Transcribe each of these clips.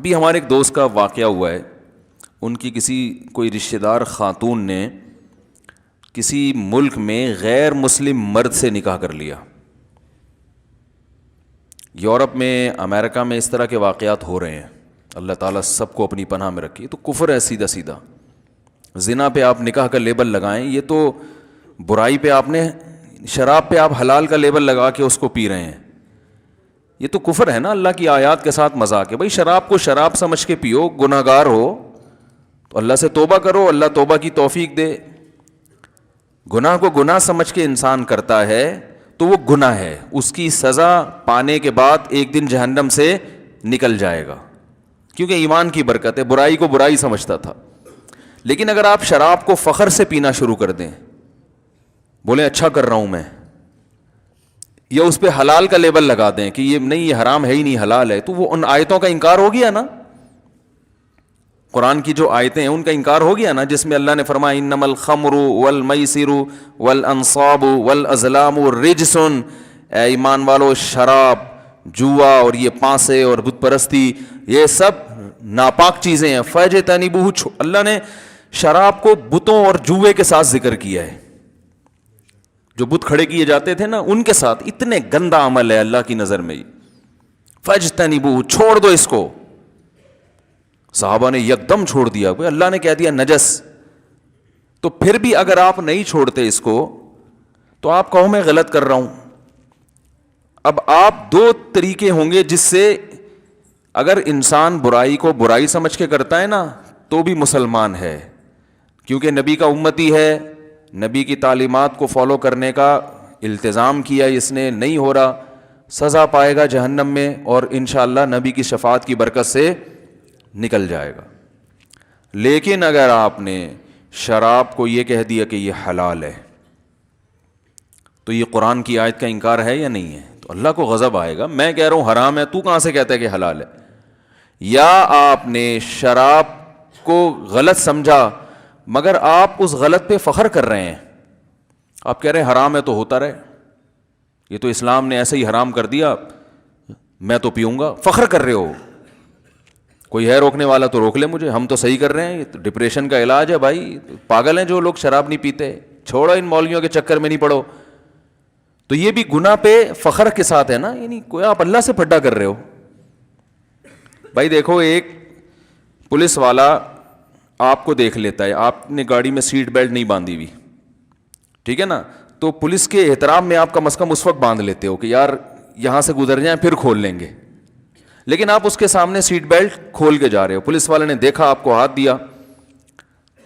ابھی ہمارے ایک دوست کا واقعہ ہوا ہے، ان کی کوئی رشتہ دار خاتون نے کسی ملک میں غیر مسلم مرد سے نکاح کر لیا. یورپ میں، امریکہ میں اس طرح کے واقعات ہو رہے ہیں. اللہ تعالیٰ سب کو اپنی پناہ میں رکھے. تو کفر ہے سیدھا سیدھا. زنا پہ آپ نکاح کا لیبل لگائیں، یہ تو برائی پہ آپ نے، شراب پہ آپ حلال کا لیبل لگا کے اس کو پی رہے ہیں. یہ تو کفر ہے نا، اللہ کی آیات کے ساتھ مذاق ہے. بھائی شراب کو شراب سمجھ کے پیو، گناہ گار ہو تو اللہ سے توبہ کرو، اللہ توبہ کی توفیق دے. گناہ کو گناہ سمجھ کے انسان کرتا ہے تو وہ گناہ ہے، اس کی سزا پانے کے بعد ایک دن جہنم سے نکل جائے گا، کیونکہ ایمان کی برکت ہے. برائی کو برائی سمجھتا تھا. لیکن اگر آپ شراب کو فخر سے پینا شروع کر دیں، بولیں اچھا کر رہا ہوں میں، یا اس پہ حلال کا لیبل لگا دیں کہ یہ نہیں، یہ حرام ہے ہی نہیں، حلال ہے، تو وہ ان آیتوں کا انکار ہو گیا نا. قرآن کی جو آیتیں ہیں ان کا انکار ہو گیا نا، جس میں اللہ نے فرمایا انما الخمر والمیسر والانصاب والازلام رجس. اے ایمان والو، شراب، جوا اور یہ پانسے اور بت پرستی، یہ سب ناپاک چیزیں ہیں. فاجتنبوہ، اللہ نے شراب کو بتوں اور جوے کے ساتھ ذکر کیا ہے. جو بت کھڑے کیے جاتے تھے نا ان کے ساتھ، اتنے گندا عمل ہے اللہ کی نظر میں. فاجتنبوہ، چھوڑ دو اس کو. صحابہ نے یکدم چھوڑ دیا. اللہ نے کہہ دیا نجس. تو پھر بھی اگر آپ نہیں چھوڑتے اس کو تو آپ کہو میں غلط کر رہا ہوں. اب آپ دو طریقے ہوں گے جس سے، اگر انسان برائی کو برائی سمجھ کے کرتا ہے نا تو بھی مسلمان ہے، کیونکہ نبی کا امتی ہے، نبی کی تعلیمات کو فالو کرنے کا التزام کیا اس نے، نہیں ہو رہا، سزا پائے گا جہنم میں، اور انشاءاللہ نبی کی شفاعت کی برکت سے نکل جائے گا. لیکن اگر آپ نے شراب کو یہ کہہ دیا کہ یہ حلال ہے، تو یہ قرآن کی آیت کا انکار ہے یا نہیں ہے؟ تو اللہ کو غضب آئے گا. میں کہہ رہا ہوں حرام ہے، تو کہاں سے کہتا ہے کہ حلال ہے؟ یا آپ نے شراب کو غلط سمجھا مگر آپ اس غلط پہ فخر کر رہے ہیں. آپ کہہ رہے ہیں حرام ہے تو ہوتا رہے، یہ تو اسلام نے ایسے ہی حرام کر دیا، میں تو پیوں گا. فخر کر رہے ہو. کوئی ہے روکنے والا تو روک لے مجھے، ہم تو صحیح کر رہے ہیں. یہ تو ڈپریشن کا علاج ہے بھائی. پاگل ہیں جو لوگ شراب نہیں پیتے. چھوڑو ان مولویوں کے چکر میں نہیں پڑو. تو یہ بھی گناہ پہ فخر کے ساتھ ہے نا، یعنی کوئی آپ اللہ سے پھڈا کر رہے ہو. بھائی دیکھو، ایک پولیس والا آپ کو دیکھ لیتا ہے، آپ نے گاڑی میں سیٹ بیلٹ نہیں باندھی ہوئی، ٹھیک ہے نا، تو پولیس کے احترام میں آپ کم از کم اس وقت باندھ لیتے ہو کہ یار یہاں سے گزر جائیں پھر کھول لیں گے. لیکن آپ اس کے سامنے سیٹ بیلٹ کھول کے جا رہے ہو، پولیس والے نے دیکھا آپ کو ہاتھ دیا،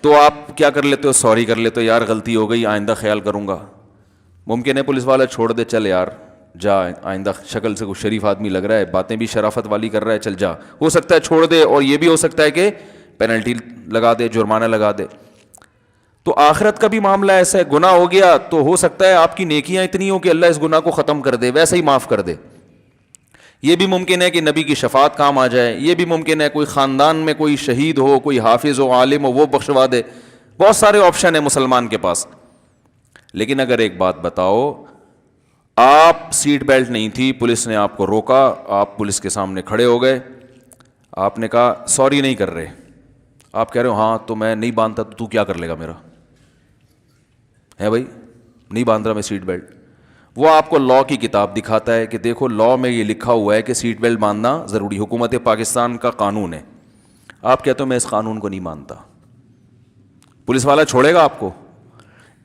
تو آپ کیا کر لیتے ہو؟ سوری کر لیتے ہو، یار غلطی ہو گئی، آئندہ خیال کروں گا. ممکن ہے پولیس والا چھوڑ دے، چل یار جا، آئندہ شکل سے کوئی شریف آدمی لگ رہا ہے، باتیں بھی شرافت والی کر رہا ہے، چل جا. ہو سکتا ہے چھوڑ دے، اور یہ بھی ہو سکتا ہے کہ پینلٹی لگا دے، جرمانہ لگا دے. تو آخرت کا بھی معاملہ ایسا ہے، گناہ ہو گیا تو ہو سکتا ہے آپ کی نیکیاں اتنی ہوں کہ اللہ اس گناہ کو ختم کر دے، ویسے ہی معاف کر دے. یہ بھی ممکن ہے کہ نبی کی شفاعت کام آ جائے. یہ بھی ممکن ہے کوئی خاندان میں کوئی شہید ہو، کوئی حافظ ہو، عالم ہو، وہ بخشوا دے. بہت سارے آپشن ہیں مسلمان کے پاس. لیکن اگر ایک بات بتاؤ، آپ سیٹ بیلٹ نہیں تھی، پولیس نے آپ کو روکا، آپ پولیس کے سامنے کھڑے ہو گئے، آپ نے کہا سوری نہیں کر رہے، آپ کہہ رہے ہو ہاں تو میں نہیں باندھتا، تو کیا کر لے گا میرا ہے بھائی؟ نہیں باندھ رہا میں سیٹ بیلٹ. وہ آپ کو لا کی کتاب دکھاتا ہے کہ دیکھو لا میں یہ لکھا ہوا ہے کہ سیٹ بیلٹ باندھنا ضروری، حکومت پاکستان کا قانون ہے. آپ کہتے ہو میں اس قانون کو نہیں مانتا. پولیس والا چھوڑے گا آپ کو؟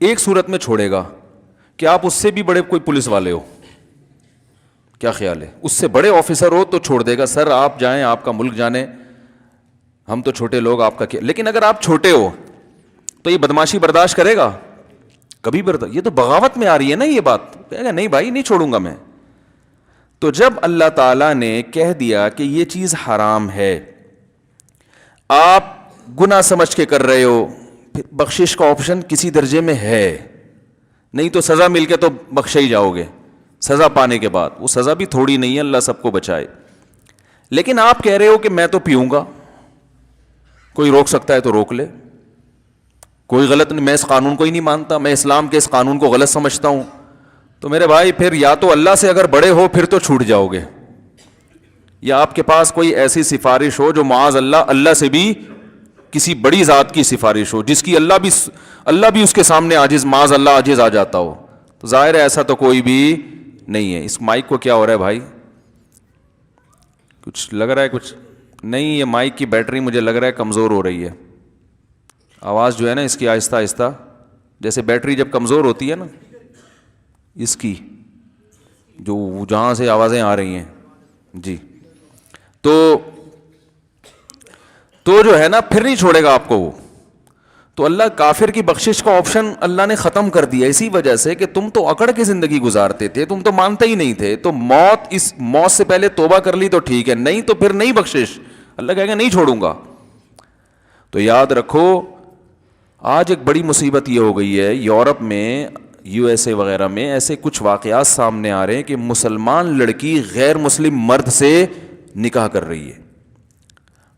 ایک صورت میں چھوڑے گا کہ آپ اس سے بھی بڑے کوئی پولیس والے ہو. کیا خیال ہے؟ اس سے بڑے آفیسر ہو تو چھوڑ دے گا، سر آپ جائیں، آپ کا ملک جانے، ہم تو چھوٹے لوگ، آپ کا کیا. لیکن اگر آپ چھوٹے ہو تو یہ بدماشی برداشت کرے گا؟ کبھی برداشت. یہ تو بغاوت میں آ رہی ہے نا یہ بات. کہے گا نہیں بھائی نہیں چھوڑوں گا میں. تو جب اللہ تعالیٰ نے کہہ دیا کہ یہ چیز حرام ہے، آپ گناہ سمجھ کے کر رہے ہو، پھر بخشش کا آپشن کسی درجے میں ہے، نہیں تو سزا مل کے تو بخشے ہی جاؤ گے سزا پانے کے بعد. وہ سزا بھی تھوڑی نہیں ہے، اللہ سب کو بچائے. لیکن آپ کہہ رہے ہو کہ میں تو پیوں گا، کوئی روک سکتا ہے تو روک لے، کوئی غلط نہیں، میں اس قانون کو ہی نہیں مانتا، میں اسلام کے اس قانون کو غلط سمجھتا ہوں. تو میرے بھائی پھر یا تو اللہ سے اگر بڑے ہو پھر تو چھوٹ جاؤ گے، یا آپ کے پاس کوئی ایسی سفارش ہو جو معاذ اللہ سے بھی کسی بڑی ذات کی سفارش ہو جس کی اللہ بھی اس کے سامنے عاجز، معاذ اللہ عاجز آ جاتا ہو، تو ظاہر ہے ایسا تو کوئی بھی نہیں ہے. اس مائک کو کیا ہو رہا ہے بھائی؟ کچھ لگ رہا ہے کچھ نہیں. یہ مائک کی بیٹری مجھے لگ رہا ہے کمزور ہو رہی ہے. آواز جو ہے نا اس کی آہستہ آہستہ، جیسے بیٹری جب کمزور ہوتی ہے نا اس کی، جو جہاں سے آوازیں آ رہی ہیں جی، تو جو ہے نا پھر نہیں چھوڑے گا آپ کو وہ. تو اللہ کافر کی بخشش کا آپشن اللہ نے ختم کر دیا اسی وجہ سے کہ تم تو اکڑ کے زندگی گزارتے تھے، تم تو مانتے ہی نہیں تھے. تو اس موت سے پہلے توبہ کر لی تو ٹھیک ہے، نہیں تو پھر نہیں بخشش. اللہ کہے گا نہیں چھوڑوں گا. تو یاد رکھو آج ایک بڑی مصیبت یہ ہو گئی ہے یورپ میں، یو ایس اے وغیرہ میں ایسے کچھ واقعات سامنے آ رہے ہیں کہ مسلمان لڑکی غیر مسلم مرد سے نکاح کر رہی ہے،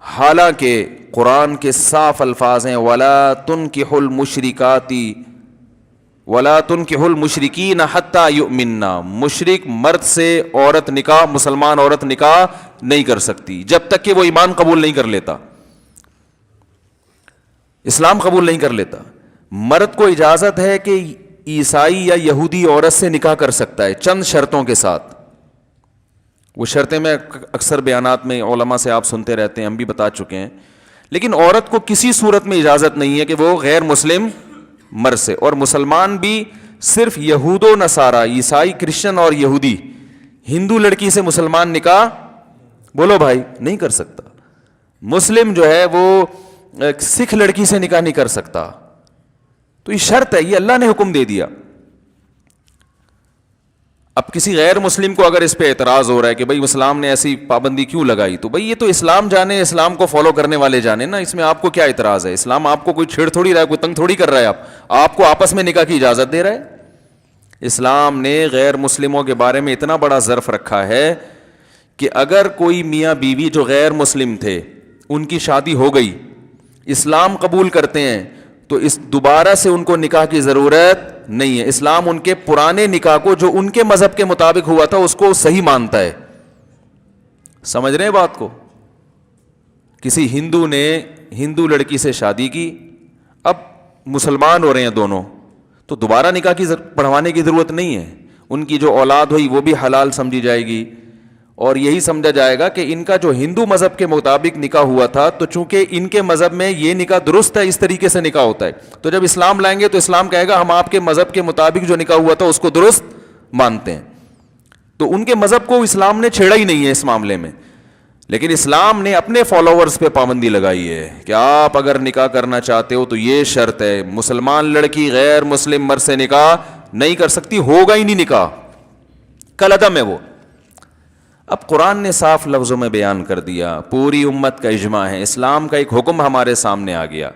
حالانکہ قرآن کے صاف الفاظ ہیں وَلَا تُنْكِحُ الْمُشْرِكَاتِ وَلَا تُنْكِحُ الْمُشْرِكِينَ حَتَّى يُؤْمِنَّا. مشرک مرد سے عورت نکاح، مسلمان عورت نکاح نہیں کر سکتی جب تک کہ وہ ایمان قبول نہیں کر لیتا، اسلام قبول نہیں کر لیتا. مرد کو اجازت ہے کہ عیسائی یا یہودی عورت سے نکاح کر سکتا ہے چند شرطوں کے ساتھ. وہ شرطیں میں اکثر بیانات میں علماء سے آپ سنتے رہتے ہیں، ہم بھی بتا چکے ہیں. لیکن عورت کو کسی صورت میں اجازت نہیں ہے کہ وہ غیر مسلم مرد سے، اور مسلمان بھی صرف یہود و نصارہ، عیسائی، کرسچن اور یہودی، ہندو لڑکی سے مسلمان نکاح بولو بھائی نہیں کر سکتا. مسلم جو ہے وہ سکھ لڑکی سے نکاح نہیں کر سکتا. تو یہ شرط ہے، یہ اللہ نے حکم دے دیا. اب کسی غیر مسلم کو اگر اس پہ اعتراض ہو رہا ہے کہ بھائی اسلام نے ایسی پابندی کیوں لگائی، تو بھائی یہ تو اسلام جانے، اسلام کو فالو کرنے والے جانے نا، اس میں آپ کو کیا اعتراض ہے؟ اسلام آپ کو کوئی چھیڑ تھوڑی رہا ہے، کوئی تنگ تھوڑی کر رہا ہے. آپ کو آپس میں نکاح کی اجازت دے رہا ہے. اسلام نے غیر مسلموں کے بارے میں اتنا بڑا ظرف رکھا ہے کہ اگر کوئی میاں بیوی جو غیر مسلم تھے ان کی شادی ہو گئی، اسلام قبول کرتے ہیں، تو اس دوبارہ سے ان کو نکاح کی ضرورت نہیں ہے. اسلام ان کے پرانے نکاح کو جو ان کے مذہب کے مطابق ہوا تھا اس کو صحیح مانتا ہے. سمجھ رہے ہیں بات کو؟ کسی ہندو نے ہندو لڑکی سے شادی کی، اب مسلمان ہو رہے ہیں دونوں، تو دوبارہ نکاح کی پڑھوانے کی ضرورت نہیں ہے. ان کی جو اولاد ہوئی وہ بھی حلال سمجھی جائے گی، اور یہی سمجھا جائے گا کہ ان کا جو ہندو مذہب کے مطابق نکاح ہوا تھا، تو چونکہ ان کے مذہب میں یہ نکاح درست ہے، اس طریقے سے نکاح ہوتا ہے. تو جب اسلام لائیں گے تو اسلام کہے گا ہم آپ کے مذہب کے مطابق جو نکاح ہوا تھا اس کو درست مانتے ہیں. تو ان کے مذہب کو اسلام نے چھیڑا ہی نہیں ہے اس معاملے میں. لیکن اسلام نے اپنے فالوورز پہ پابندی لگائی ہے کہ آپ اگر نکاح کرنا چاہتے ہو تو یہ شرط ہے، مسلمان لڑکی غیر مسلم مرد سے نکاح نہیں کر سکتی، ہوگا ہی نہیں نکاح، کل عدم ہے وہ. اب قرآن نے صاف لفظوں میں بیان کر دیا، پوری امت کا اجماع ہے، اسلام کا ایک حکم ہمارے سامنے آ گیا.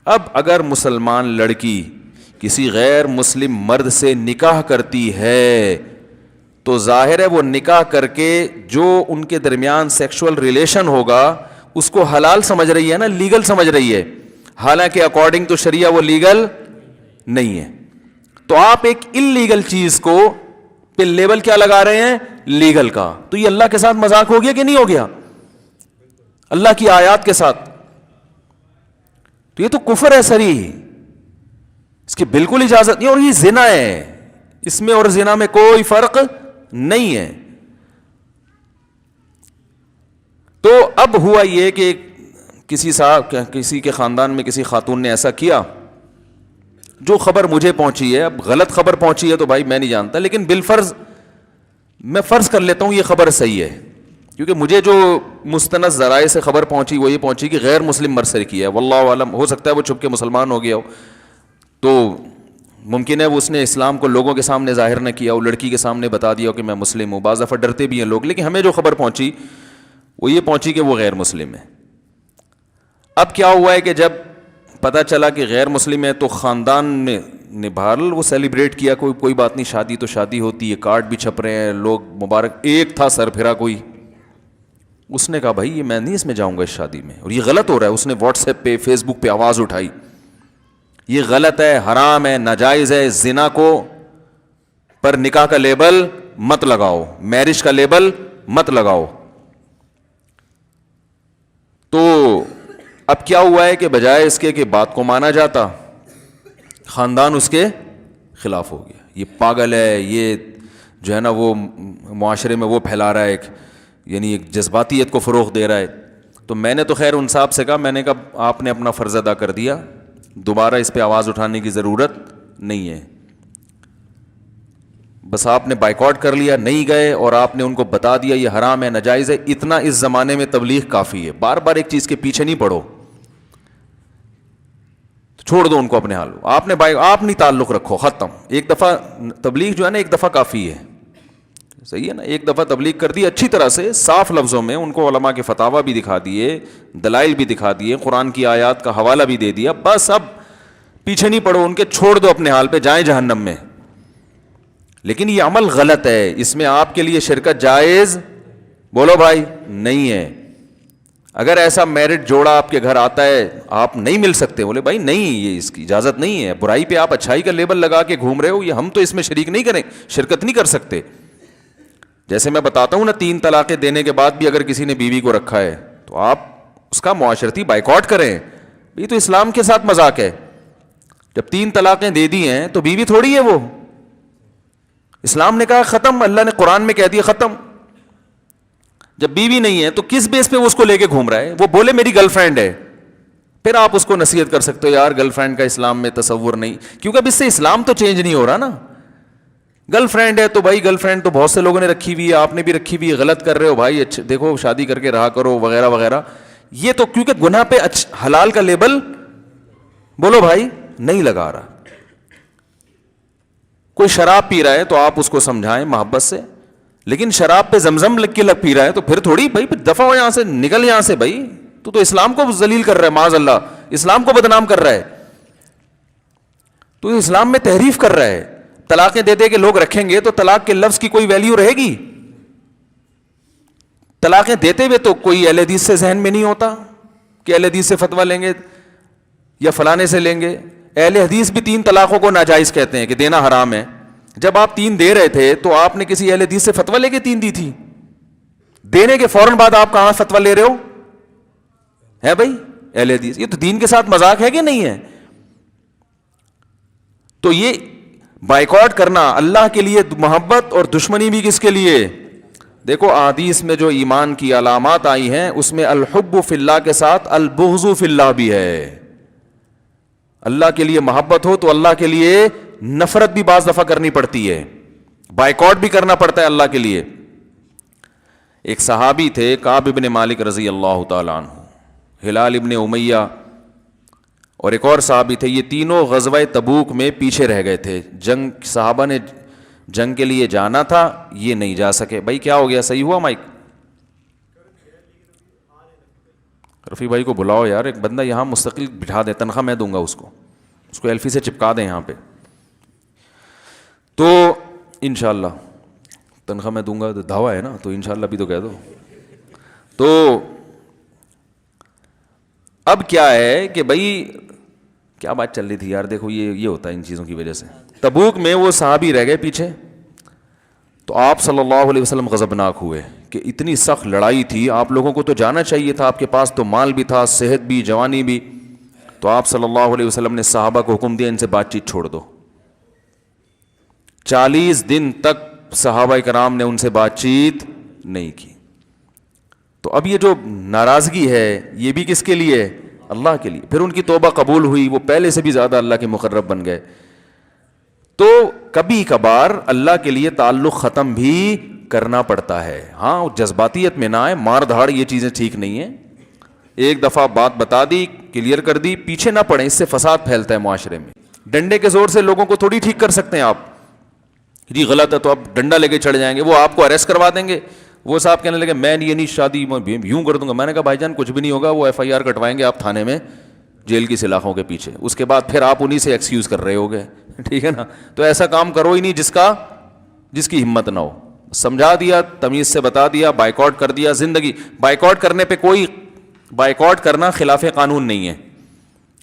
اب اگر مسلمان لڑکی کسی غیر مسلم مرد سے نکاح کرتی ہے تو ظاہر ہے وہ نکاح کر کے جو ان کے درمیان سیکشول ریلیشن ہوگا اس کو حلال سمجھ رہی ہے نا، لیگل سمجھ رہی ہے، حالانکہ اکارڈنگ ٹو شریعہ وہ لیگل نہیں ہے. تو آپ ایک انلیگل چیز کو پہ لیبل کیا لگا رہے ہیں؟ لیگل کا. تو یہ اللہ کے ساتھ مذاق ہو گیا کہ نہیں ہو گیا؟ اللہ کی آیات کے ساتھ. تو یہ تو کفر ہے صریح، اس کی بالکل اجازت نہیں. اور یہ زنا ہے، اس میں اور زنا میں کوئی فرق نہیں ہے. تو اب ہوا یہ کہ کسی کے خاندان میں کسی خاتون نے ایسا کیا، جو خبر مجھے پہنچی ہے، اب غلط خبر پہنچی ہے تو بھائی میں نہیں جانتا، لیکن بالفرض میں فرض کر لیتا ہوں یہ خبر صحیح ہے، کیونکہ مجھے جو مستند ذرائع سے خبر پہنچی وہ یہ پہنچی کہ غیر مسلم مرد سے کی ہے. واللہ عالم، ہو سکتا ہے وہ چھپ کے مسلمان ہو گیا ہو، تو ممکن ہے وہ اس نے اسلام کو لوگوں کے سامنے ظاہر نہ کیا ہو، لڑکی کے سامنے بتا دیا ہو کہ میں مسلم ہوں. بعض دفعہ ڈرتے بھی ہیں لوگ، لیکن ہمیں جو خبر پہنچی وہ یہ پہنچی کہ وہ غیر مسلم ہے. اب کیا ہوا ہے کہ جب پتہ چلا کہ غیر مسلم ہے تو خاندان نے بہرحال وہ سیلیبریٹ کیا، کوئی بات نہیں، شادی تو شادی ہوتی ہے، کارڈ بھی چھپ رہے ہیں، لوگ مبارک. ایک تھا سر پھرا کوئی، اس نے کہا بھائی یہ میں نہیں اس میں جاؤں گا اس شادی میں، اور یہ غلط ہو رہا ہے. اس نے واٹس ایپ پہ فیس بک پہ آواز اٹھائی، یہ غلط ہے، حرام ہے، ناجائز ہے، زنا کو پر نکاح کا لیبل مت لگاؤ، میرج کا لیبل مت لگاؤ. تو اب کیا ہوا ہے کہ بجائے اس کے کہ بات کو مانا جاتا، خاندان اس کے خلاف ہو گیا، یہ پاگل ہے، یہ جو ہے نا وہ معاشرے میں وہ پھیلا رہا ہے یعنی ایک جذباتیت کو فروغ دے رہا ہے. تو میں نے تو خیر ان صاحب سے کہا، میں نے کہا آپ نے اپنا فرض ادا کر دیا، دوبارہ اس پہ آواز اٹھانے کی ضرورت نہیں ہے. بس آپ نے بائیکاٹ کر لیا، نہیں گئے اور آپ نے ان کو بتا دیا یہ حرام ہے، ناجائز ہے. اتنا اس زمانے میں تبلیغ کافی ہے، بار بار ایک چیز کے پیچھے نہیں پڑو، چھوڑ دو ان کو اپنے حال. آپ نے آپ نہیں تعلق رکھو، ختم. ایک دفعہ تبلیغ جو ہے نا ایک دفعہ کافی ہے، صحیح ہے نا. ایک دفعہ تبلیغ کر دی اچھی طرح سے صاف لفظوں میں، ان کو علماء کے فتاوی بھی دکھا دیے، دلائل بھی دکھا دیے، قرآن کی آیات کا حوالہ بھی دے دیا، بس اب پیچھے نہیں پڑو ان کے، چھوڑ دو اپنے حال پہ، جائیں جہنم میں. لیکن یہ عمل غلط ہے، اس میں آپ کے لیے شرکت جائز بولو بھائی نہیں ہے. اگر ایسا میرٹ جوڑا آپ کے گھر آتا ہے، آپ نہیں مل سکتے، بولے بھائی نہیں، یہ اس کی اجازت نہیں ہے. برائی پہ آپ اچھائی کا لیبل لگا کے گھوم رہے ہو، یہ ہم تو اس میں شریک نہیں کریں، شرکت نہیں کر سکتے. جیسے میں بتاتا ہوں نا، 3 طلاقیں دینے کے بعد بھی اگر کسی نے بیوی کو رکھا ہے تو آپ اس کا معاشرتی بائیکاٹ کریں. یہ تو اسلام کے ساتھ مذاق ہے. جب 3 طلاقیں دے دی ہیں تو بیوی تھوڑی ہے وہ. اسلام نے کہا ختم، اللہ نے قرآن میں کہہ دیا ختم. جب بیوی نہیں ہے تو کس بیس پہ وہ اس کو لے کے گھوم رہا ہے؟ وہ بولے میری گرل فرینڈ ہے، پھر آپ اس کو نصیحت کر سکتے ہو یار گرل فرینڈ کا اسلام میں تصور نہیں، کیونکہ اب اس سے اسلام تو چینج نہیں ہو رہا نا. گرل فرینڈ ہے تو بھائی گرل فرینڈ تو بہت سے لوگوں نے رکھی ہوئی ہے، آپ نے بھی رکھی ہوئی ہے، غلط کر رہے ہو بھائی، اچھا دیکھو شادی کر کے رہا کرو وغیرہ وغیرہ. یہ تو کیونکہ گناہ پہ حلال کا لیبل بولو بھائی نہیں لگا رہا. کوئی شراب پی رہا ہے تو آپ اس کو سمجھائیں محبت سے، لیکن شراب پہ زمزم لگ کے پی رہا ہے تو پھر تھوڑی بھائی دفع ہو یہاں سے، نکل یہاں سے بھائی. تو اسلام کو ذلیل کر رہا ہے، معاذ اللہ اسلام کو بدنام کر رہا ہے، تو اسلام میں تحریف کر رہا ہے. طلاقیں دے دے کے لوگ رکھیں گے تو طلاق کے لفظ کی کوئی ویلیو رہے گی؟ طلاقیں دیتے ہوئے تو کوئی اہل حدیث سے ذہن میں نہیں ہوتا کہ اہل حدیث سے فتویٰ لیں گے یا فلانے سے لیں گے. اہل حدیث بھی 3 طلاقوں کو ناجائز کہتے ہیں کہ دینا حرام ہے. جب آپ 3 دے رہے تھے تو آپ نے کسی اہل حدیث سے فتویٰ لے کے 3 دی تھی؟ دینے کے فوراً بعد آپ کہاں فتویٰ لے رہے ہو؟ ہے بھائی اہل حدیث، یہ تو دین کے ساتھ مذاق ہے کہ نہیں ہے؟ تو یہ بائیکاٹ کرنا اللہ کے لیے محبت اور دشمنی بھی کس کے لیے؟ دیکھو احادیث میں جو ایمان کی علامات آئی ہیں اس میں الحب فی اللہ کے ساتھ البغض فی اللہ بھی ہے. اللہ کے لیے محبت ہو تو اللہ کے لیے نفرت بھی بعض دفعہ کرنی پڑتی ہے، بائیکاٹ بھی کرنا پڑتا ہے اللہ کے لیے. ایک صحابی تھے کعب ابن مالک رضی اللہ تعالیٰ عنہ، ہلال ابن امیہ اور ایک اور صحابی تھے. یہ تینوں غزوہ تبوک میں پیچھے رہ گئے تھے. صحابہ نے جنگ کے لیے جانا تھا، یہ نہیں جا سکے. بھائی کیا ہو گیا؟ صحیح ہوا مائک؟ رفیع بھائی کو بلاؤ یار، ایک بندہ یہاں مستقل بٹھا دے، تنخواہ میں دوں گا اس کو ایلفی سے چپکا دیں یہاں پہ. تو انشاءاللہ تنخواہ میں دوں گا، دعویٰ ہے نا، تو انشاءاللہ بھی تو کہہ دو. تو اب کیا ہے کہ بھائی کیا بات چل رہی تھی یار، دیکھو یہ ہوتا ہے ان چیزوں کی وجہ سے. تبوک میں وہ صحابی رہ گئے پیچھے، تو آپ صلی اللہ علیہ وسلم غضبناک ہوئے کہ اتنی سخت لڑائی تھی، آپ لوگوں کو تو جانا چاہیے تھا، آپ کے پاس تو مال بھی تھا، صحت بھی، جوانی بھی. تو آپ صلی اللہ علیہ وسلم نے صحابہ کو حکم دیا ان سے بات چیت چھوڑ دو. 40 دن تک صحابہ کرام نے ان سے بات چیت نہیں کی. تو اب یہ جو ناراضگی ہے یہ بھی کس کے لیے؟ اللہ کے لیے. پھر ان کی توبہ قبول ہوئی، وہ پہلے سے بھی زیادہ اللہ کے مقرب بن گئے. تو کبھی کبھار اللہ کے لیے تعلق ختم بھی کرنا پڑتا ہے. ہاں جذباتیت میں نہ آئے، مار دھاڑ یہ چیزیں ٹھیک نہیں ہیں. ایک دفعہ بات بتا دی، کلیئر کر دی، پیچھے نہ پڑیں، اس سے فساد پھیلتا ہے معاشرے میں. ڈنڈے کے زور سے لوگوں کو تھوڑی ٹھیک کر سکتے ہیں آپ. جی غلط ہے تو آپ ڈنڈا لے کے چڑھ جائیں گے، وہ آپ کو اریسٹ کروا دیں گے. وہ صاحب کہنے لگے میں یہ نہیں شادی میں یوں کر دوں گا. میں نے کہا بھائی جان کچھ بھی نہیں ہوگا، وہ FIR کٹوائیں گے آپ تھانے میں جیل کی سلاخوں کے پیچھے. اس کے بعد پھر آپ انہی سے ایکسکیوز کر رہے ہوگے، ٹھیک ہے نا. تو ایسا کام کرو ہی نہیں جس کی ہمت نہ ہو. سمجھا دیا، تمیز سے بتا دیا، بائیکاٹ کر دیا. زندگی بائیکاٹ کرنے پہ کوئی بائیکاٹ کرنا خلاف قانون نہیں ہے.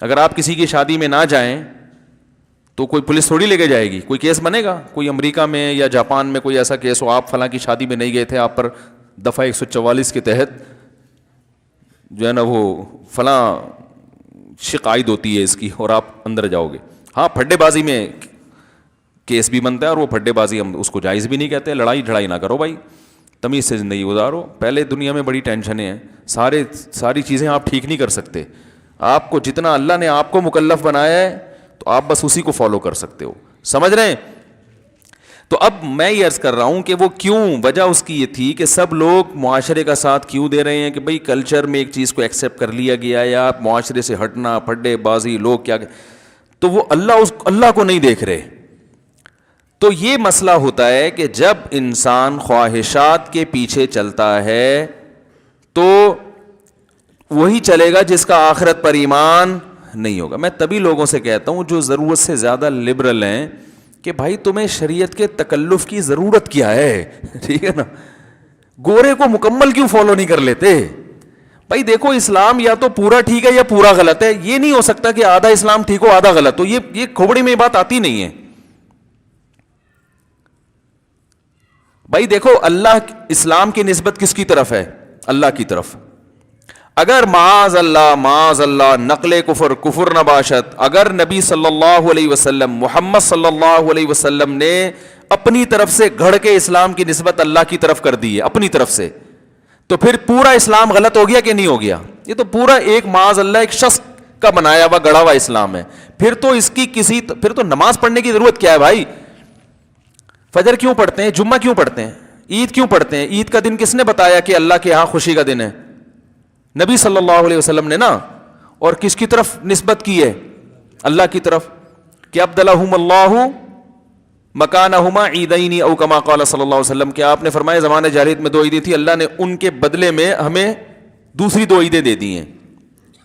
اگر آپ کسی کی شادی میں نہ جائیں تو کوئی پولیس تھوڑی لے کے جائے گی، کوئی کیس بنے گا. کوئی امریکہ میں یا جاپان میں کوئی ایسا کیس ہو، آپ فلاں کی شادی میں نہیں گئے تھے، آپ پر دفعہ 144 کے تحت جو ہے نا وہ فلاں شکایت ہوتی ہے اس کی اور آپ اندر جاؤ گے. ہاں پھڈے بازی میں کیس بھی بنتا ہے, اور وہ پھڈے بازی ہم اس کو جائز بھی نہیں کہتے. لڑائی جھڑائی نہ کرو بھائی, تمیز سے زندگی گزارو. پہلے دنیا میں بڑی ٹینشنیں ہیں, ساری چیزیں آپ ٹھیک نہیں کر سکتے. آپ کو جتنا اللہ نے آپ کو مکلف بنایا ہے تو آپ بس اسی کو فالو کر سکتے ہو. سمجھ رہے ہیں؟ تو اب میں یہ عرض کر رہا ہوں کہ وہ کیوں, وجہ اس کی یہ تھی کہ سب لوگ معاشرے کا ساتھ کیوں دے رہے ہیں کہ بھئی کلچر میں ایک چیز کو ایکسیپٹ کر لیا گیا ہے, یا معاشرے سے ہٹنا, پھڈے بازی, لوگ کیا, تو وہ اللہ کو نہیں دیکھ رہے. تو یہ مسئلہ ہوتا ہے کہ جب انسان خواہشات کے پیچھے چلتا ہے تو وہی چلے گا جس کا آخرت پر ایمان نہیں ہوگا. میں تبھی لوگوں سے کہتا ہوں جو ضرورت سے زیادہ لبرل ہیں کہ بھائی تمہیں شریعت کے تکلف کی ضرورت کیا ہے؟ ٹھیک ہے نا, گورے کو مکمل کیوں فالو نہیں کر لیتے؟ بھائی دیکھو اسلام یا تو پورا ٹھیک ہے یا پورا غلط ہے. یہ نہیں ہو سکتا کہ آدھا اسلام ٹھیک ہو آدھا غلط ہو. یہ کھوپڑی میں یہ بات آتی نہیں ہے. بھائی دیکھو اللہ اسلام کی نسبت کس کی طرف ہے؟ اللہ کی طرف. اگر معاذ اللہ نقل کفر نہ باشد, اگر نبی صلی اللہ علیہ وسلم محمد صلی اللہ علیہ وسلم نے اپنی طرف سے گھڑ کے اسلام کی نسبت اللہ کی طرف کر دی ہے اپنی طرف سے, تو پھر پورا اسلام غلط ہو گیا کہ نہیں ہو گیا؟ یہ تو پورا ایک معاذ اللہ ایک شخص کا بنایا ہوا گڑا ہوا اسلام ہے. پھر تو اس کی پھر تو نماز پڑھنے کی ضرورت کیا ہے بھائی؟ فجر کیوں پڑھتے ہیں؟ جمعہ کیوں پڑھتے ہیں؟ عید کیوں پڑھتے ہیں؟ عید کا دن کس نے بتایا کہ اللہ کے یہاں خوشی کا دن ہے؟ نبی صلی اللہ علیہ وسلم نے نا. اور کس کی طرف نسبت کی ہے؟ اللہ کی طرف. کہ ابدلہم اللہ مکانہما عیدین او کما قال صلی اللہ علیہ وسلم, کہ آپ نے فرمایا زمانے جاہلیت میں 2 عیدیں تھی, اللہ نے ان کے بدلے میں ہمیں دوسری 2 عیدیں دے دی ہیں.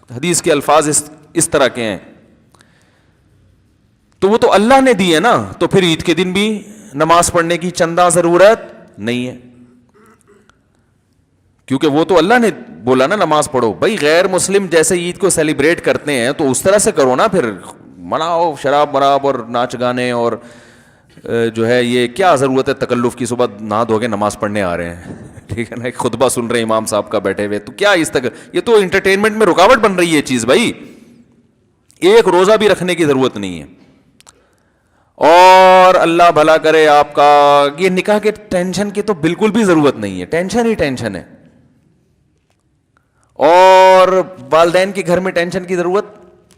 حدیث کے الفاظ اس طرح کے ہیں. تو وہ تو اللہ نے دی ہے نا, تو پھر عید کے دن بھی نماز پڑھنے کی چندہ ضرورت نہیں ہے, کیونکہ وہ تو اللہ نے بولا نا نماز پڑھو. بھائی غیر مسلم جیسے عید کو سیلیبریٹ کرتے ہیں تو اس طرح سے کرو نا, پھر مناؤ شراب مراب اور ناچ گانے, اور جو ہے یہ کیا ضرورت ہے تکلف کی؟ صبح نہا دھو کے نماز پڑھنے آ رہے ہیں, ٹھیک ہے نا, ایک خطبہ سن رہے ہیں امام صاحب کا بیٹھے ہوئے, تو کیا اس تک یہ تو انٹرٹینمنٹ میں رکاوٹ بن رہی ہے چیز. بھائی ایک روزہ بھی رکھنے کی ضرورت نہیں ہے. اور اللہ بھلا کرے آپ کا, یہ نکاح کے ٹینشن کی تو بالکل بھی ضرورت نہیں ہے, ٹینشن ہی ٹینشن ہے. اور والدین کے گھر میں ٹینشن کی ضرورت,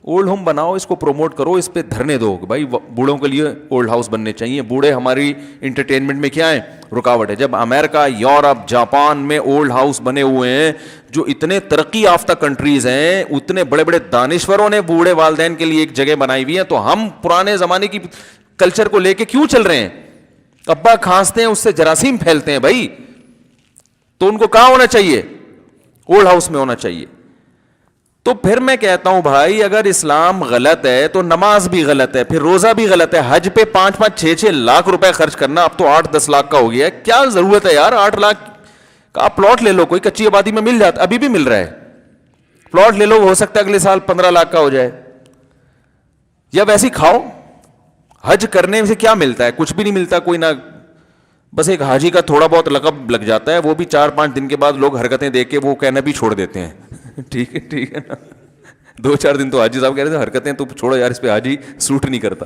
اولڈ ہوم بناؤ, اس کو پروموٹ کرو, اس پہ دھرنے دو کہ بھائی بوڑھوں کے لیے اولڈ ہاؤس بننے چاہیے. بوڑھے ہماری انٹرٹینمنٹ میں کیا ہیں؟ رکاوٹ ہے. جب امریکہ, یورپ, جاپان میں اولڈ ہاؤس بنے ہوئے ہیں, جو اتنے ترقی یافتہ کنٹریز ہیں, اتنے بڑے بڑے دانشوروں نے بوڑھے والدین کے لیے ایک جگہ بنائی ہوئی ہے, تو ہم پرانے زمانے کی کلچر کو لے کے کیوں چل رہے ہیں؟ ابا کھانستے ہیں اس سے جراثیم پھیلتے ہیں بھائی, تو ان کو کہاں ہونا چاہیے؟ اولڈ ہاؤس میں ہونا چاہیے. تو پھر میں کہتا ہوں بھائی اگر اسلام غلط ہے تو نماز بھی غلط ہے, پھر روزہ بھی غلط ہے. حج پہ 5-6 لاکھ روپے خرچ کرنا اب تو 8-10 لاکھ کا ہو گیا ہے. کیا ضرورت ہے یار 8 لاکھ کا؟ آپ پلاٹ لے لو, کوئی کچی آبادی میں مل جاتا, ابھی بھی مل رہا ہے. پلاٹ لے لو, ہو سکتا ہے اگلے سال 15 لاکھ کا ہو جائے. یا ویسے ہی کھاؤ. حج کرنے سے کیا ملتا ہے؟ کچھ بھی نہیں ملتا, کوئی نہ, بس ایک حاجی کا تھوڑا بہت لقب لگ جاتا ہے, وہ بھی 4-5 دن کے بعد لوگ حرکتیں دیکھ کے وہ کہنا بھی چھوڑ دیتے ہیں. ٹھیک ہے نا, 2-4 دن تو حاجی صاحب کہہ رہے تھے حرکتیں تو چھوڑو یار, اس پہ حاجی سوٹ نہیں کرتا.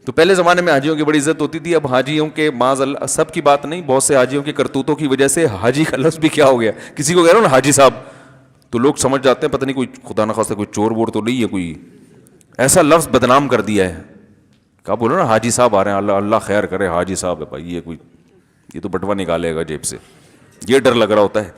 تو پہلے زمانے میں حاجیوں کی بڑی عزت ہوتی تھی. اب حاجیوں کے معاذ اللہ, سب کی بات نہیں, بہت سے حاجیوں کے کرتوتوں کی وجہ سے حاجی کا لفظ بھی کیا ہو گیا. کسی کو کہہ رہا ہوں نا حاجی صاحب, تو لوگ سمجھ جاتے ہیں پتہ نہیں کوئی خدا نخواستہ کوئی چور وور تو نہیں ہے, کوئی ایسا لفظ بدنام کر دیا ہے. کہا بولو نا حاجی صاحب آ رہے ہیں, اللہ خیر کرے, حاجی صاحب ہے بھائی, یہ کوئی, یہ تو بٹوا نکالے گا جیب سے, یہ ڈر لگ رہا ہوتا ہے.